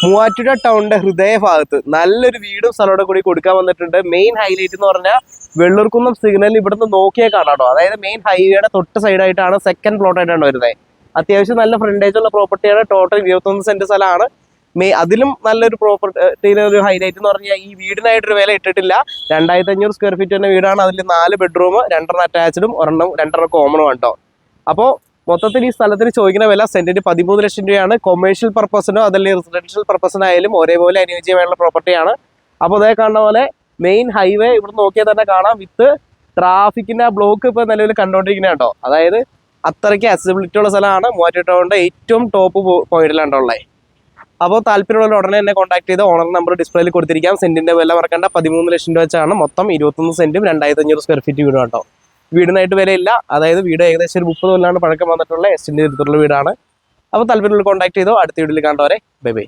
മൂവാറ്റുപുഴ ടൗണിന്റെ ഹൃദയഭാഗത്ത് നല്ലൊരു വീടും സ്ഥലത്തോടെ കൂടി കൊടുക്കാൻ വന്നിട്ടുണ്ട്. മെയിൻ ഹൈലൈറ്റ് എന്ന് പറഞ്ഞാൽ വെള്ളൂർക്കുന്നം സിഗ്നൽ ഇവിടുന്ന് നോക്കിയാൽ കാണാട്ടോ. അതായത് മെയിൻ ഹൈവേയുടെ തൊട്ട് സൈഡായിട്ടാണ് സെക്കൻഡ് പ്ലോട്ട് ആയിട്ടാണ് വരുന്നത്. അത്യാവശ്യം നല്ല ഫ്രണ്ടേജ് ഉള്ള പ്രോപ്പർട്ടിയാണ്. ടോട്ടൽ 21 സെന്റ് സ്ഥലമാണ്. അതിലും നല്ലൊരു പ്രോപ്പർട്ടിയിലെ ഒരു ഹൈലൈറ്റ് എന്ന് പറഞ്ഞാൽ ഈ വീടിനായിട്ടൊരു വില ഇട്ടിട്ടില്ല. 2500 സ്ക്വയർ ഫീറ്റ് തന്നെ വീടാണ്. അതിൽ 4 ബെഡ്റൂം, 2 അറ്റാച്ച്ഡും 2 കോമണും ഉണ്ടോ. അപ്പോൾ മൊത്തത്തിൽ ഈ സ്ഥലത്തിന് ചോദിക്കുന്ന വില സെന്റിന് 13 ലക്ഷം രൂപയാണ്. കൊമേഴ്ഷ്യൽ പർപ്പസിനോ അതല്ലെങ്കിൽ റെസിഡൻഷ്യൽ പർപ്പസിനായാലും ഒരേപോലെ അനുയോജ്യമായുള്ള പ്രോപ്പർട്ടിയാണ്. അപ്പോൾ അതേ കാണുന്ന പോലെ മെയിൻ ഹൈവേ ഇവിടെ നോക്കിയാൽ തന്നെ കാണാം. വിത്ത് ട്രാഫിക്കിന്റെ ബ്ലോക്ക് ഇപ്പോൾ നിലവിൽ കണ്ടുകൊണ്ടിരിക്കുന്നത് കേട്ടോ. അതായത് അത്രയ്ക്ക് അക്സസിബിലിറ്റി ഉള്ള സ്ഥലമാണ്. മൂവാറ്റുപുഴ ടൗണിന്റെ ഏറ്റവും ടോപ്പ് പോയിന്റിലാണ്ടുള്ളത്. അപ്പോൾ താല്പര്യമുള്ള ഉടനെ തന്നെ കോൺടാക്ട് ചെയ്ത് ഓണർ നമ്പർ ഡിസ്പ്ലേയിൽ കൊടുത്തിരിക്കാം. സെന്റിന്റെ വില മറക്കേണ്ട 13 ലക്ഷം രൂപ വെച്ചാണ്. മൊത്തം 21 സെന്റും 2500 സ്ക്വയർ ഫീറ്റ് വീടും കേട്ടോ. വീടിനായിട്ട് വിലയില്ല. അതായത് വീട് ഏകദേശം ഒരു 30 കൊല്ലാണ് പഴക്കം വന്നിട്ടുള്ള എസ്റ്റിന്റെ അടുത്തുള്ള വീടാണ്. അപ്പോൾ താല്പര്യമുള്ള കോൺടാക്ട് ചെയ്തോ. അടുത്ത വീഡിയോയിൽ കണ്ടവരെ ബൈ ബൈ.